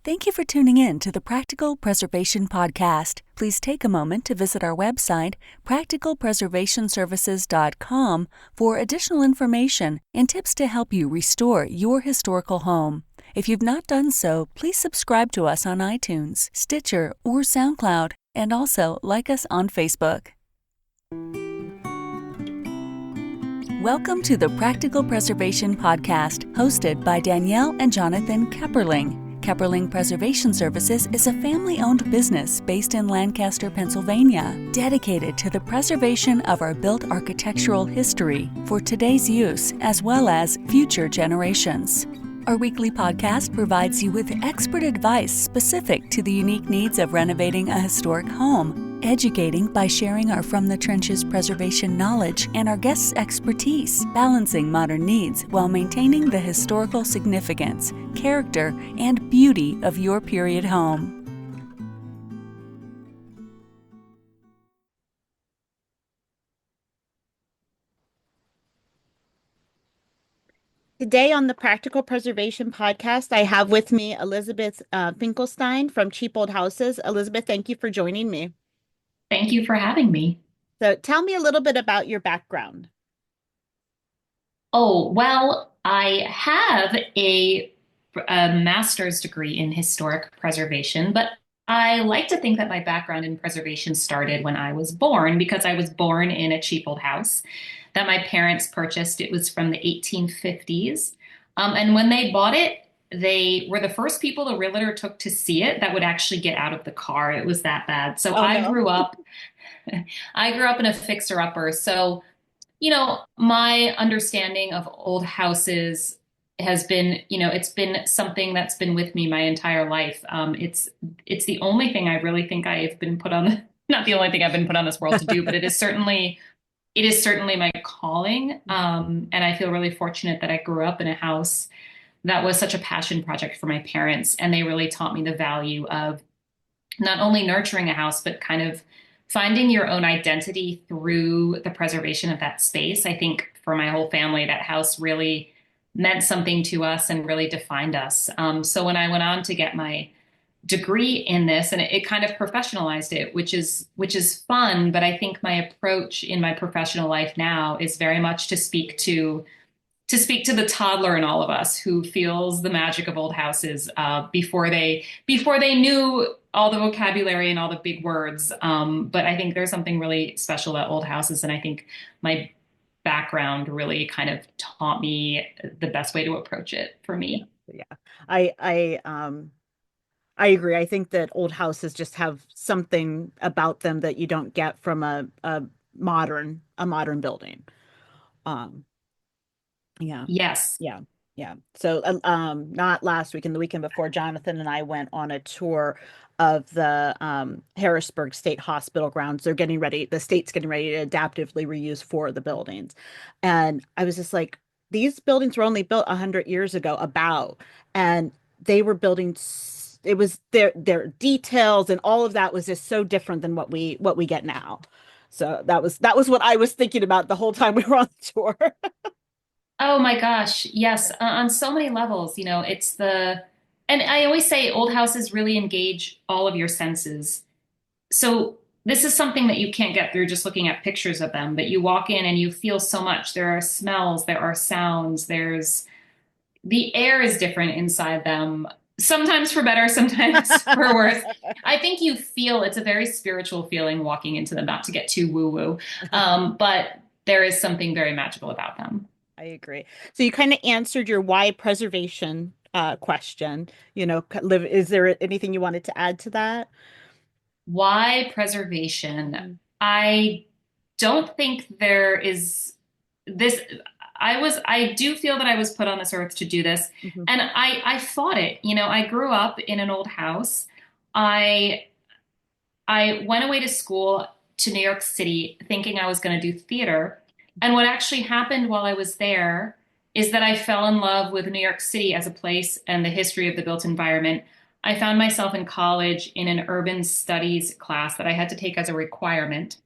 Thank you for tuning in to the Practical Preservation Podcast. Please take a moment to visit our website, practicalpreservationservices.com, for additional information and tips to help you restore your historical home. If you've not done so, please subscribe to us on iTunes, Stitcher, or SoundCloud, and also like us on Facebook. Welcome to the Practical Preservation Podcast, hosted by Danielle and Jonathan Kepperling. Kepperling Preservation Services is a family-owned business based in Lancaster, Pennsylvania, dedicated to the preservation of our built architectural history for today's use as well as future generations. Our weekly podcast provides you with expert advice specific to the unique needs of renovating a historic home, educating by sharing our From the Trenches preservation knowledge and our guests' expertise, balancing modern needs while maintaining the historical significance, character, and beauty of your period home. Today on the Practical Preservation Podcast, I have with me Elizabeth Finkelstein from Cheap Old Houses. Elizabeth, thank you for joining me. Thank you for having me. So tell me a little bit about your background. Oh, well, I have a master's degree in historic preservation, but I like to think that my background in preservation started when I was born, because I was born in a cheap old house that my parents purchased. It was from the 1850s. And when they bought it, they were the first people the realtor took to see it that would actually get out of the car. It was that bad. So I grew up in a fixer-upper. So, my understanding of old houses has been, it's been something that's been with me my entire life. It's the only thing I really think I've been put on, not the only thing I've been put on this world to do, but it is certainly my calling. And I feel really fortunate that I grew up in a house that was such a passion project for my parents. And they really taught me the value of not only nurturing a house, but kind of finding your own identity through the preservation of that space. I think for my whole family, that house really meant something to us and really defined us. So when I went on to get my degree in this, and it kind of professionalized it, which is fun. But I think my approach in my professional life now is very much to speak to the toddler in all of us who feels the magic of old houses before they knew all the vocabulary and all the big words. But I think there's something really special about old houses, and I think my background really kind of taught me the best way to approach it for me. Yeah, I agree. I think that old houses just have something about them that you don't get from a modern building. Yeah. Yes. Yeah. Yeah. So, not last weekend, the weekend before, Jonathan and I went on a tour of the Harrisburg State Hospital grounds. The state's getting ready to adaptively reuse 4 of the buildings. And I was just like, these buildings were only built 100 years ago, and they were building. It was their details and all of that was just so different than what we get now. So that was what I was thinking about the whole time we were on the tour. Oh my gosh. Yes. On so many levels, and I always say old houses really engage all of your senses. So this is something that you can't get through just looking at pictures of them, but you walk in and you feel so much. There are smells, there are sounds, the air is different inside them, sometimes for better, sometimes for worse. I think you feel it's a very spiritual feeling walking into them, not to get too woo-woo, but there is something very magical about them. I agree. So you kind of answered your why preservation question. Is there anything you wanted to add to that? Why preservation? I don't think there is this. I do feel that I was put on this earth to do this, Mhm. and I fought it. I grew up in an old house. I went away to school to New York City thinking I was going to do theater. And what actually happened while I was there is that I fell in love with New York City as a place and the history of the built environment. I found myself in college in an urban studies class that I had to take as a requirement.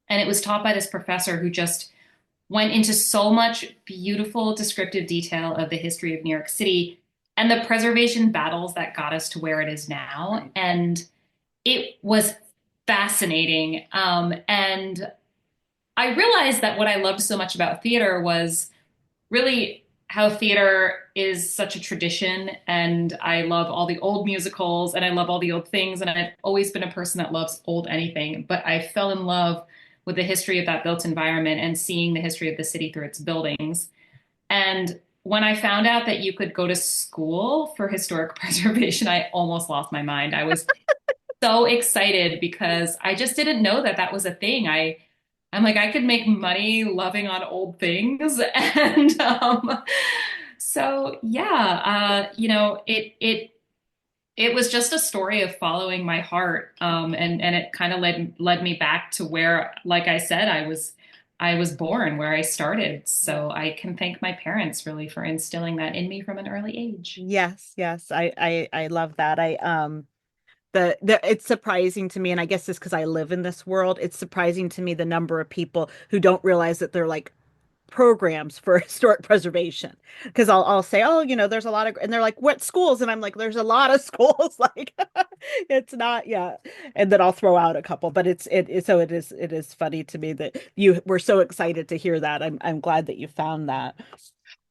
And it was taught by this professor who just went into so much beautiful descriptive detail of the history of New York City. and the preservation battles that got us to where it is now. Right. And it was fascinating. And I realized that what I loved so much about theater was really how theater is such a tradition. And I love all the old musicals and I love all the old things. And I've always been a person that loves old anything. But I fell in love with the history of that built environment and seeing the history of the city through its buildings. And when I found out that you could go to school for historic preservation, I almost lost my mind. I was so excited because I just didn't know that that was a thing. I'm like, I could make money loving on old things. And so yeah, it was just a story of following my heart. And it kind of led me back to where, like I said, I was born, where I started. So I can thank my parents really for instilling that in me from an early age. Yes, yes. I love that. The it's surprising to me, and I guess it's because I live in this world. It's surprising to me the number of people who don't realize that they're like programs for historic preservation. Because I'll say, oh, there's a lot of, and they're like, what schools? And I'm like, there's a lot of schools. Like, it's not, yeah. And then I'll throw out a couple, but so it is funny to me that you were so excited to hear that. I'm glad that you found that.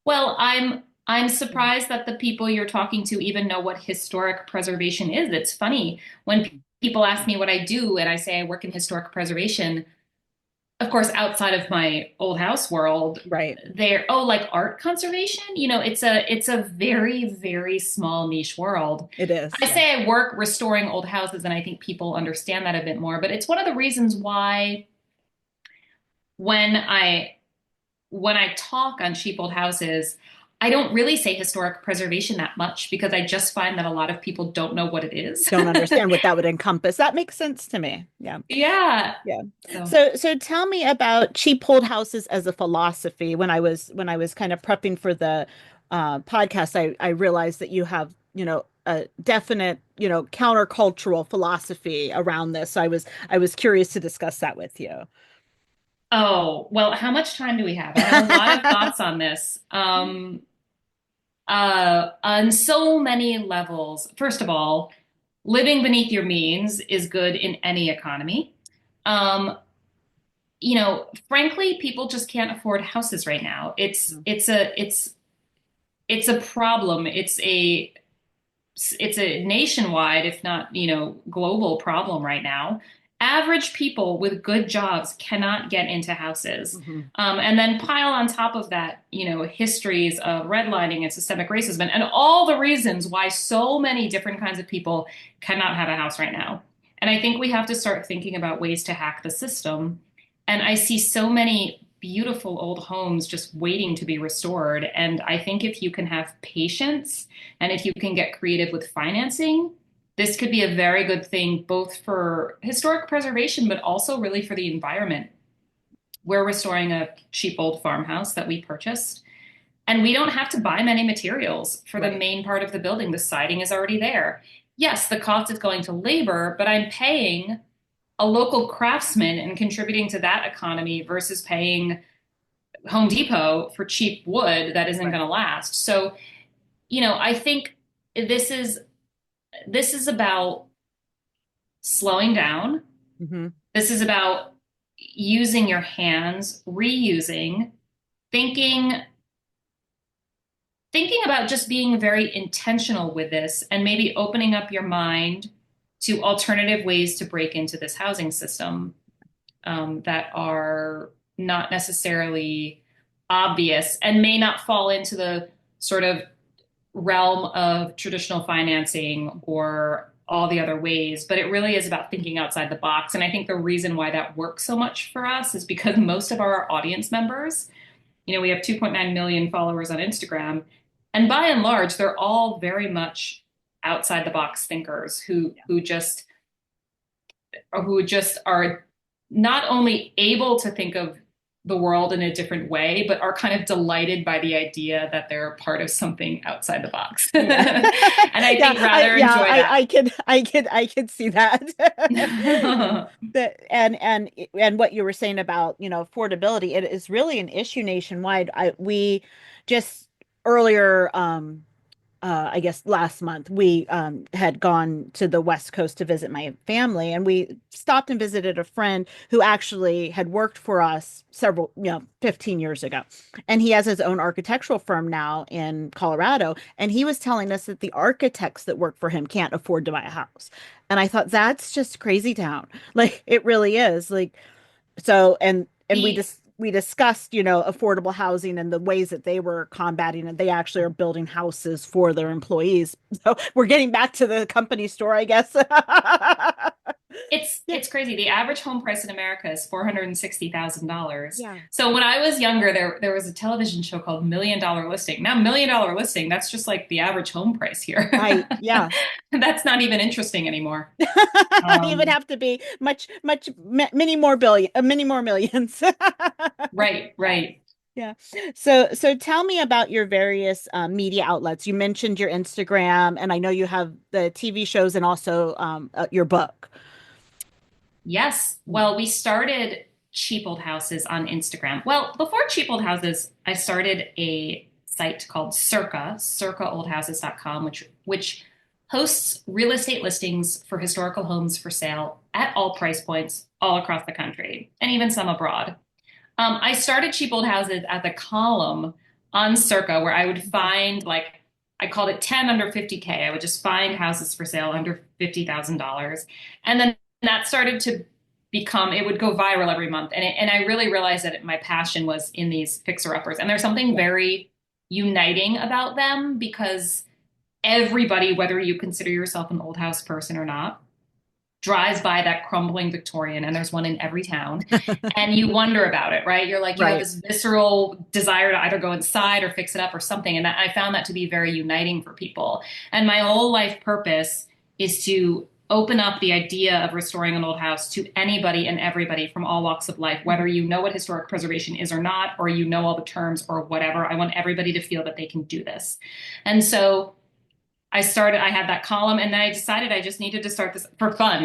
Well, I'm surprised that the people you're talking to even know what historic preservation is. It's funny when people ask me what I do and I say I work in historic preservation. Of course, outside of my old house world, Right. they're, oh, like art conservation. It's a very, very small niche world. It is. I Yeah. say I work restoring old houses, and I think people understand that a bit more. But it's one of the reasons why when I when I talk on cheap old houses, I don't really say historic preservation that much because I just find that a lot of people don't know what it is. Don't understand what that would encompass. That makes sense to me. Yeah. Yeah. Yeah. So, So tell me about cheap hold houses as a philosophy. When I was kind of prepping for the podcast, I realized that you have, a definite, countercultural philosophy around this. So I was curious to discuss that with you. oh, well, how much time do we have? I have a lot of thoughts on this. On so many levels. First of all, living beneath your means is good in any economy. Um, frankly, people just can't afford houses right now. It's a problem. It's a nationwide, if not, global problem right now. Average people with good jobs cannot get into houses. Mhm. And then pile on top of that, histories of redlining and systemic racism and all the reasons why so many different kinds of people cannot have a house right now. And I think we have to start thinking about ways to hack the system. And I see so many beautiful old homes just waiting to be restored. And I think if you can have patience and if you can get creative with financing, this could be a very good thing, both for historic preservation, but also really for the environment. We're restoring a cheap old farmhouse that we purchased, and we don't have to buy many materials for the Right. main part of the building. The siding is already there. Yes, the cost is going to labor, but I'm paying a local craftsman and contributing to that economy versus paying Home Depot for cheap wood that isn't Right. going to last. So, I think this is this is about slowing down. Hmm. This is about using your hands, reusing, thinking thinking about just being very intentional with this and maybe opening up your mind to alternative ways to break into this housing system that are not necessarily obvious and may not fall into the sort of realm of traditional financing or all the other ways, but it really is about thinking outside the box. And I think the reason why that works so much for us is because most of our audience members, we have 2.9 million followers on Instagram, and by and large, they're all very much outside the box thinkers who just are not only able to think of the world in a different way, but are kind of delighted by the idea that they're part of something outside the box. Yeah. And I Yeah, think rather yeah, enjoy that. I could see that. And what you were saying about, affordability, it is really an issue nationwide. We just earlier I guess last month, we had gone to the West Coast to visit my family, and we stopped and visited a friend who actually had worked for us several, 15 years ago. And he has his own architectural firm now in Colorado. And he was telling us that the architects that work for him can't afford to buy a house. And I thought, that's just crazy town. Like, it really is. Like, so, and we The just we discussed, affordable housing and the ways that they were combating it. They actually are building houses for their employees. So we're getting back to the company store, I guess. It's Yeah, it's crazy. The average home price in America is $460,000. yeah, So when I was younger, there was a television show called Million Dollar Listing. Now, Million Dollar Listing, that's just like the average home price here. right. Yeah. That's not even interesting anymore. You would Um, have to be many more billion, many more millions. right, right. Yeah. So tell me about your various media outlets. You mentioned your Instagram, and I know you have the TV shows and also your book. Yes. Well, we started Cheap Old Houses on Instagram. Well, before Cheap Old Houses, I started a site called circaoldhouses.com, which hosts real estate listings for historical homes for sale at all price points all across the country and even some abroad. I started Cheap Old Houses as a column on Circa where I would find like I called it 10 under 50K. I would just find houses for sale under $50,000. And then that started to become, it would go viral every month. And I really realized that my passion was in these fixer-uppers. And there's something Yeah. very uniting about them because everybody, whether you consider yourself an old house person or not, drives by that crumbling Victorian, and there's one in every town, and you wonder about it, right? You're like, you have Right. this visceral desire to either go inside or fix it up or something. And I found that to be very uniting for people. And my whole life purpose is to open up the idea of restoring an old house to anybody and everybody from all walks of life, whether you know what historic preservation is or not, or you know all the terms or whatever. I want everybody to feel that they can do this. And so I had that column, and then I decided I just needed to start this for fun.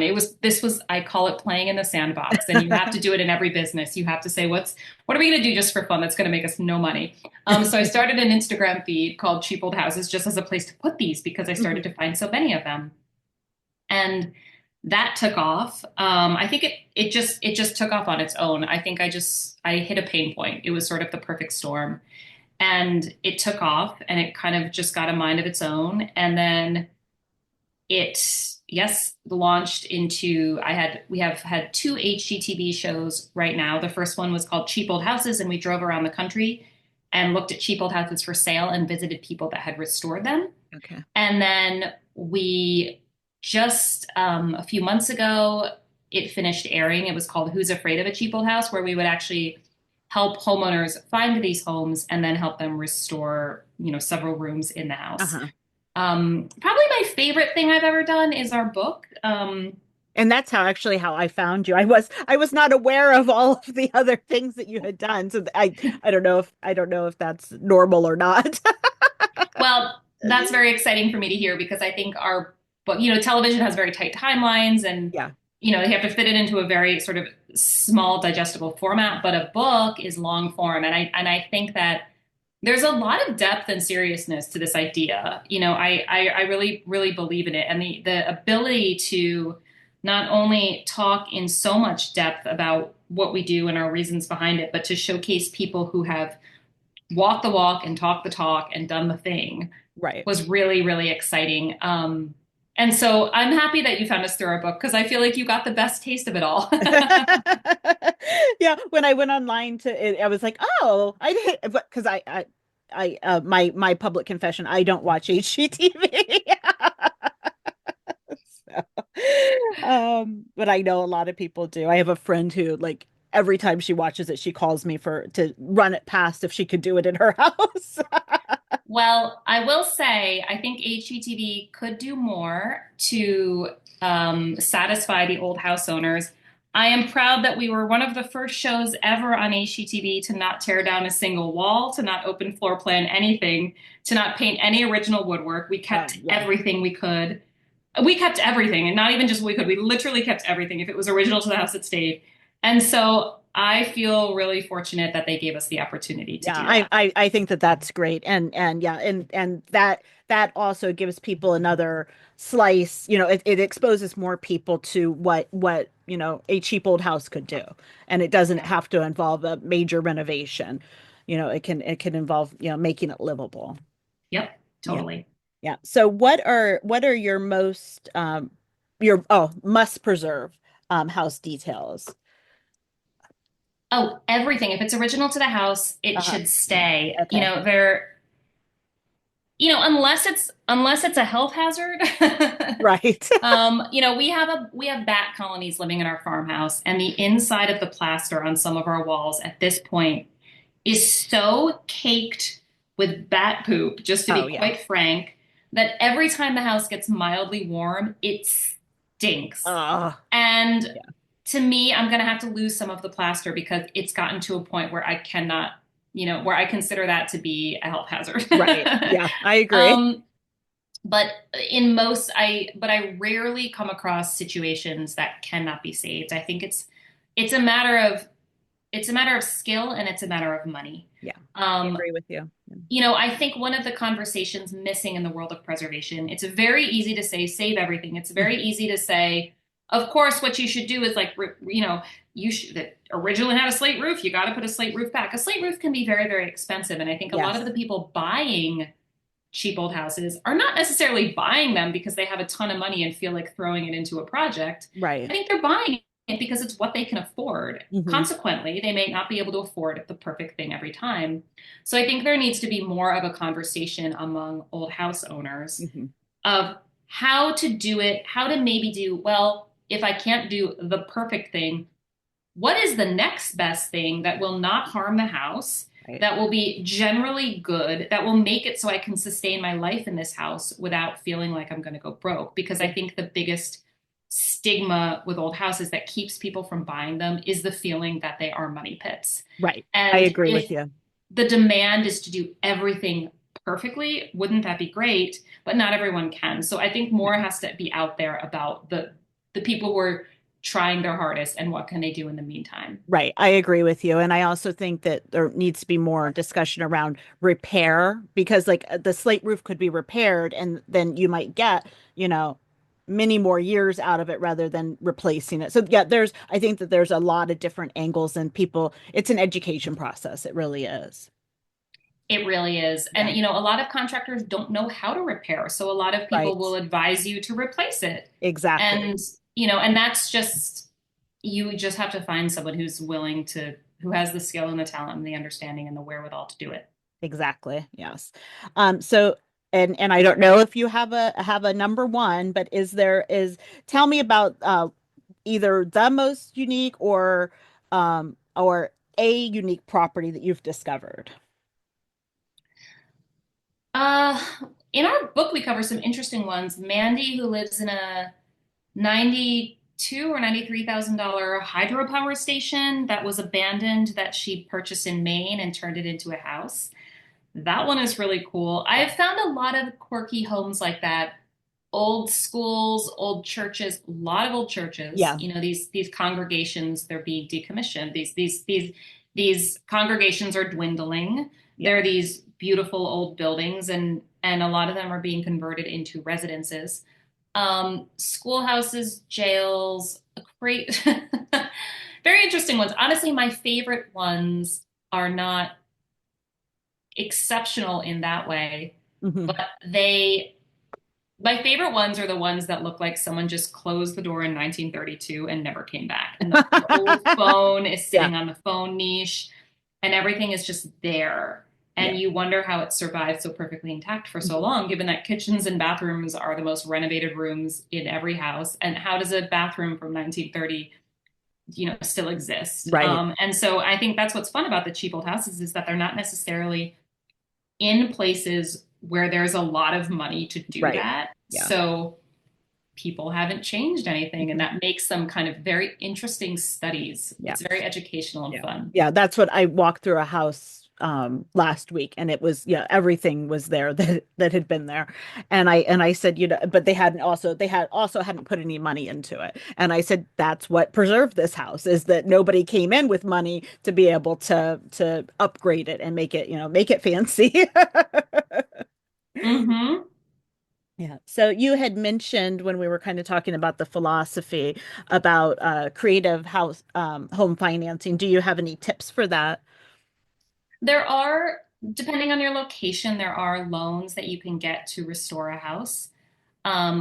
I call it playing in the sandbox. And you have to do it in every business. You have to say, what are we going to do just for fun that's going to make us no money? So I started an Instagram feed called Cheap Old Houses just as a place to put these because I started to find so many of them. And that took off. I think it just took off on its own. I think I hit a pain point. It was sort of the perfect storm. And it took off and it kind of just got a mind of its own. And then yes, launched into, we have had two HGTV shows right now. The first one was called Cheap Old Houses, and we drove around the country and looked at cheap old houses for sale and visited people that had restored them. Okay. And then we just, a few months ago, it finished airing. It was called Who's Afraid of a Cheap Old House, where we would actually help homeowners find these homes and then help them restore, several rooms in the house. Uh-huh. Probably my favorite thing I've ever done is our book. And that's how I found you. I was not aware of all of the other things that you had done. So I don't know if that's normal or not. Well, that's very exciting for me to hear because I think our book, television has very tight timelines and Yeah. they have to fit it into a very sort of small digestible format, but a book is long form. And I think that there's a lot of depth and seriousness to this idea. I really, really believe in it. And the ability to not only talk in so much depth about what we do and our reasons behind it, but to showcase people who have walked the walk and talked the talk and done the thing Right. was really, really exciting. And so I'm happy that you found us through our book because I feel like you got the best taste of it all. Yeah, when I went online to it, I was like, oh, I did, because my public confession, I don't watch HGTV. So, but I know a lot of people do. I have a friend who, like, every time she watches it, she calls me to run it past if she could do it in her house. Well, I will say, I think HGTV could do more to satisfy the old house owners. I am proud that we were one of the first shows ever on HGTV to not tear down a single wall, to not open floor plan anything, to not paint any original woodwork. We kept Yeah. everything we could. We kept everything, and not even just we could. We literally kept everything. If it was original to the house, it stayed. And so I feel really fortunate that they gave us the opportunity to Yeah, do that. I think that that's great, and yeah, and that also gives people another slice. It exposes more people to what a cheap old house could do, and it doesn't Yeah. have to involve a major renovation. It can involve making it livable. Yep, Yeah, totally. yeah. So what are your most your must preserve house details? Oh, everything. If it's original to the house, it Uh-huh. should stay. Okay. Unless it's a health hazard. Right. We have bat colonies living in our farmhouse, and the inside of the plaster on some of our walls at this point is so caked with bat poop, just to Oh be yeah. quite frank, that every time the house gets mildly warm, it stinks. Oh, And yeah. to me, I'm going to have to lose some of the plaster because it's gotten to a point where where I consider that to be a health hazard. Right. Yeah, I agree. um, but I rarely come across situations that cannot be saved. I think it's a matter of skill, and it's a matter of money. Yeah, I Um, agree with you. I think one of the conversations missing in the world of preservation, it's very easy to say, save everything. It's very easy to say, of course, what you should do is you should, that originally had a slate roof, you got to put a slate roof back. A slate roof can be very, very expensive. And I think a lot of Yes. the people buying cheap old houses are not necessarily buying them because they have a ton of money and feel like throwing it into a project. I Right. think they're buying it because it's what they can afford. Hmm. Consequently, they may not be able to afford the perfect thing every time. So I think there needs to be more of a conversation among old house owners Hmm. of how to do it, how to maybe do, well, if I can't do the perfect thing, what is the next best thing that will not harm the house, Right. that will be generally good, that will make it so I can sustain my life in this house without feeling like I'm going to go broke? Because I Yeah. think the biggest stigma with old houses that keeps people from buying them is the feeling that they are money pits. Right. I And agree with if you. the demand is to do everything perfectly, wouldn't that be great? But not everyone can. So I think more has to be out there about the people who are trying their hardest and what can they do in the meantime. Right. I agree with you. And I also think that there needs to be more discussion around repair because like the slate roof could be repaired and then you might get, you know, many more years out of it rather than replacing it. So yeah, I think that there's a lot of different angles and people, it's an education process. It really is. It really is. And, Yeah. a lot of contractors don't know how to repair. So a lot of people Right. will advise you to replace it. Exactly. And, and that's just, you just have to find someone who has the skill and the talent and the understanding and the wherewithal to do it. Exactly. Yes. So and I don't know if you have a number one, but tell me about either the most unique or a unique property that you've discovered. Uh, in our book, we cover some interesting ones. Mandy, who lives in a 92 or $93,000 hydropower station that was abandoned, that she purchased in Maine and turned it into a house. That one is really cool. I have found a lot of quirky homes like that. Old schools, old churches, a lot of old churches. Yeah. These congregations, they're being decommissioned. These congregations are dwindling. Yeah. There are these beautiful old buildings, and a lot of them are being converted into residences. Schoolhouses, jails, great, very interesting ones. Honestly, my favorite ones are not exceptional in that way, Hmm. but my favorite ones are the ones that look like someone just closed the door in 1932 and never came back. And the old phone is Yeah. sitting on the phone niche, and everything is just there. Yeah. And you wonder how it survived so perfectly intact for so Mhm. long, given that kitchens and bathrooms are the most renovated rooms in every house. And how does a bathroom from 1930, still exist? Right. And so I think that's what's fun about the cheap old houses, is that they're not necessarily in places where there's a lot of money to do Right. that. Yeah. So people haven't changed anything, and Mhm. that makes them kind of very interesting studies. Yeah. It's very educational and Yeah. fun. Yeah, that's what I walked through a house last week, and it was, yeah, everything was there that had been there. And I said, but they hadn't put any money into it. And I said, that's what preserved this house, is that nobody came in with money to be able to upgrade it and make it fancy. Hmm. Yeah. So you had mentioned, when we were kind of talking about the philosophy about creative home financing. Do you have any tips for that? There are, depending on your location, there are loans that you can get to restore a house.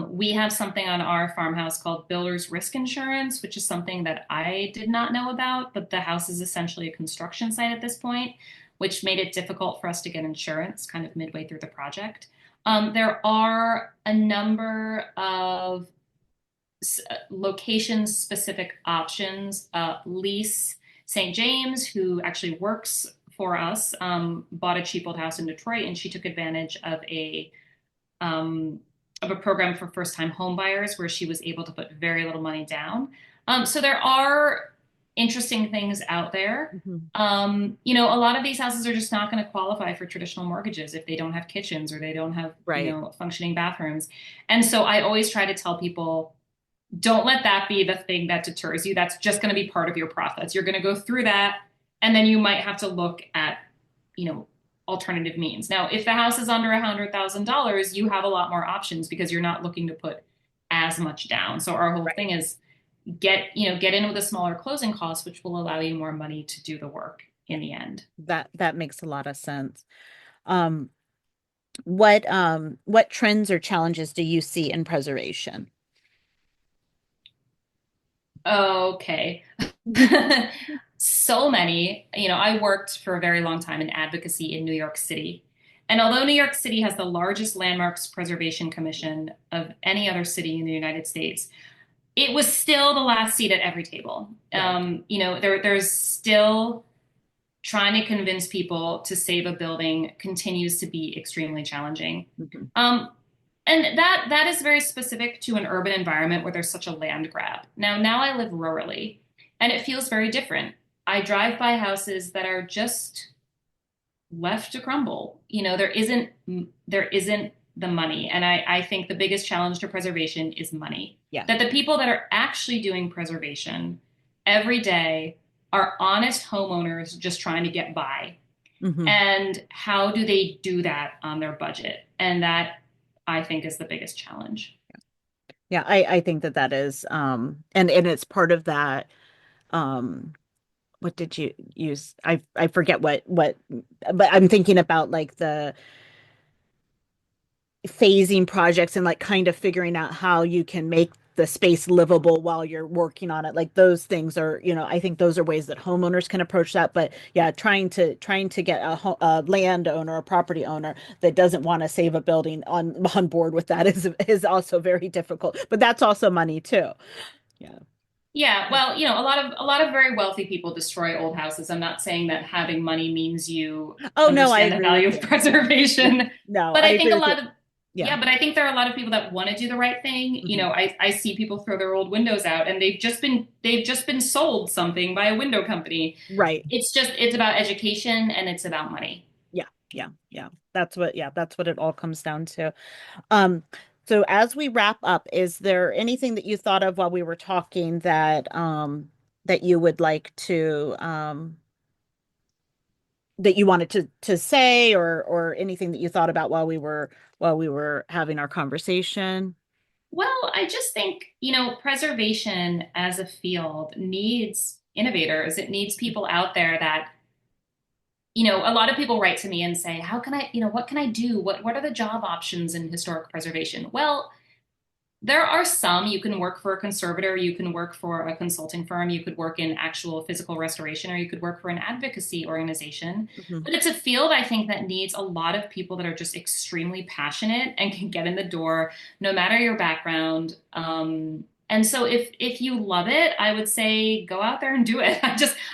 We have something on our farmhouse called builder's risk insurance, which is something that I did not know about, but the house is essentially a construction site at this point, which made it difficult for us to get insurance kind of midway through the project. There are a number of location specific options. Lease St. James, who actually works for us, bought a cheap old house in Detroit, and she took advantage um, of a program for first time home buyers where she was able to put very little money down. So there are interesting things out there. Mhm. A lot of these houses are just not going to qualify for traditional mortgages if they don't have kitchens or they don't have, Right. functioning bathrooms. And so I always try to tell people, don't let that be the thing that deters you. That's just going to be part of your process. You're going to go through that, and then you might have to look at, you know, alternative means. Now, if the house is under $100,000, you have a lot more options because you're not looking to put as much down. So our whole Right. thing is get in with a smaller closing cost, which will allow you more money to do the work in the end. That makes a lot of sense. Um, what trends or challenges do you see in preservation? Okay. So many. I worked for a very long time in advocacy in New York City. And although New York City has the largest landmarks preservation commission of any other city in the United States, it was still the last seat at every table. Right. There's still trying to convince people to save a building continues to be extremely challenging. Mhm. Um, and that is very specific to an urban environment where there's such a land grab. Now I live rurally, and it feels very different. I drive by houses that are just left to crumble. There isn't the money, and I think the biggest challenge to preservation is money. Yeah. That the people that are actually doing preservation every day are honest homeowners just trying to get by. Hmm. And how do they do that on their budget? And that, I think, is the biggest challenge. Yeah, I think that is, and it's part of that. um what did you use? I forget what, but I'm thinking about like the phasing projects and like kind of figuring out how you can make the space livable while you're working on it. Like those things are, I think those are ways that homeowners can approach that. But yeah, trying to get a landowner, a property owner that doesn't want to save a building on board with that is also very difficult. But that's also money too. Yeah. Yeah, well, a lot of very wealthy people destroy old houses. I'm not saying that having money means you Oh no, I understand the agree with value of you. Yeah. preservation. No, But I I think agree a with you. lot of Yeah. Yeah, but I think there are a lot of people that want to do the right thing. Hmm. I see people throw their old windows out and they've just been sold something by a window company. Right. It's about education and it's about money. Yeah. Yeah. That's what it all comes down to. Um, so as we wrap up, is there anything that you thought of while we were talking that you would like that you wanted to say, or anything that you thought about while we were having our conversation? Well, I just think, preservation as a field needs innovators. It needs people out there that, a lot of people write to me and say, how can I, what can I do? What are the job options in historic preservation? Well, there are some. You can work for a conservator, you can work for a consulting firm, you could work in actual physical restoration, or you could work for an advocacy organization. Mhm. But it's a field, I think, that needs a lot of people that are just extremely passionate and can get in the door no matter your background. And so if you love it, I would say go out there and do it.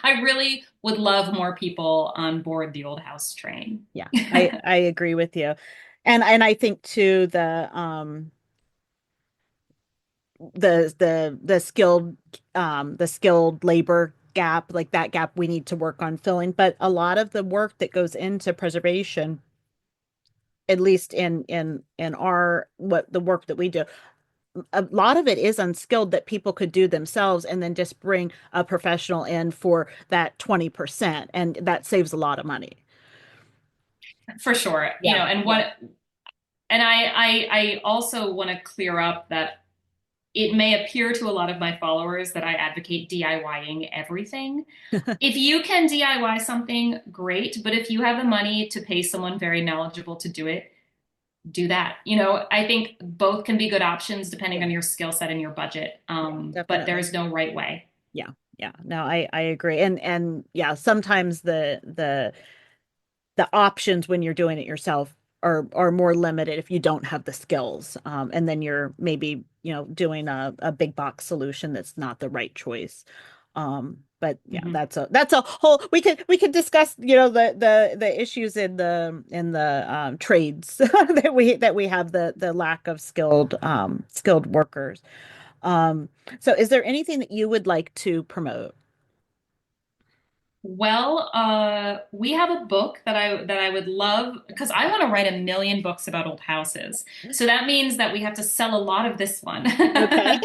I really would love more people on board the old house train. Yeah, I agree with you. And I think too the skilled labor gap, like that gap we need to work on filling. But a lot of the work that goes into preservation, at least in our what the work that we do, a lot of it is unskilled that people could do themselves and then just bring a professional in for that 20%, and that saves a lot of money. For sure. Yeah. And Yeah. and I also want to clear up that it may appear to a lot of my followers that I advocate DIYing everything. If you can DIY something, great. But if you have the money to pay someone very knowledgeable to do it, do that. I think both can be good options depending Yeah. on your skill set and your budget. But Definitely. there's no right way. Yeah. Yeah. No, I agree. And yeah, sometimes the options when you're doing it yourself are more limited if you don't have the skills. And then you're maybe, doing a big box solution that's not the right choice. But yeah, Mhm. that's a whole we could discuss, the issues in the trades that we have the lack of skilled workers. Um, so is there anything that you would like to promote? Well, we have a book that I would love because I want to write a million books about old houses. So that means that we have to sell a lot of this one. Okay.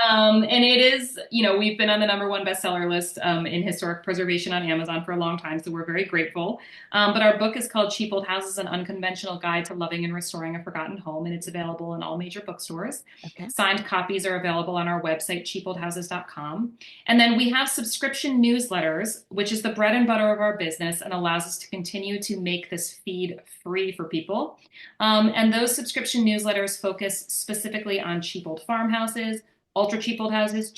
And it is, we've been on the number one bestseller list in historic preservation on Amazon for a long time, so we're very grateful. But our book is called Cheap Old Houses: An Unconventional Guide to Loving and Restoring a Forgotten Home, and it's available in all major bookstores. Okay. Signed copies are available on our website, cheapoldhouses.com. And then we have subscription newsletters, which is the bread and butter of our business and allows us to continue to make this feed free for people. And those subscription newsletters focus specifically on cheap old farmhouses, ultra cheap old houses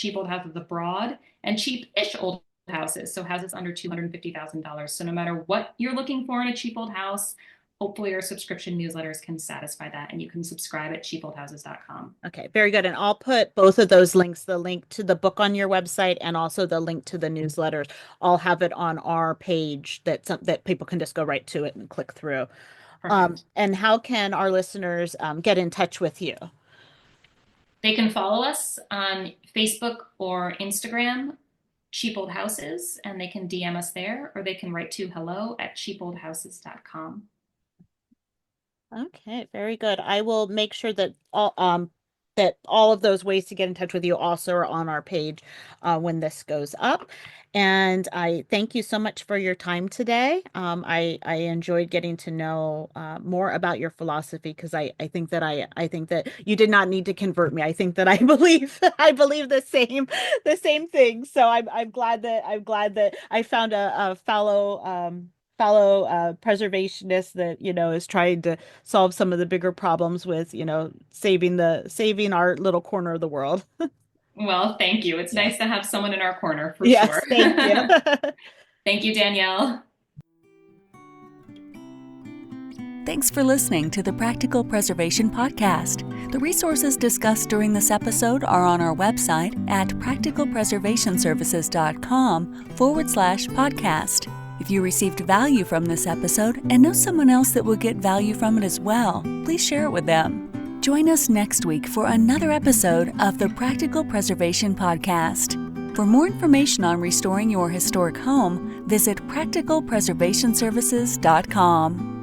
abroad, and cheap-ish old houses, so houses under $250,000. So no matter what you're looking for in a cheap old house, hopefully our subscription newsletters can satisfy that, and you can subscribe at cheapoldhouses.com. Okay, very good. And I'll put both of those links, the link to the book on your website and also the link to the newsletters. I'll have it on our page that people can just go right to it and click through. Perfect. And how can our listeners get in touch with you? They can follow us on Facebook or Instagram, Cheap Old Houses, and they can DM us there, or they can write to hello@cheapoldhouses.com. Okay, very good. I will make sure that all of those ways to get in touch with you also are on our page when this goes up. And I thank you so much for your time today. I enjoyed getting to know more about your philosophy because I think that you did not need to convert me. I think that I believe I believe the same thing. So I'm glad that I found a fellow preservationist that is trying to solve some of the bigger problems with saving our little corner of the world. Well, thank you. It's Yes. nice to have someone in our corner for Yes, sure. thank you. Thank you, Danielle. Thanks for listening to the Practical Preservation Podcast. The resources discussed during this episode are on our website at practicalpreservationservices.com/podcast. If you received value from this episode and know someone else that will get value from it as well, please share it with them. Join us next week for another episode of the Practical Preservation Podcast. For more information on restoring your historic home, visit practicalpreservationservices.com.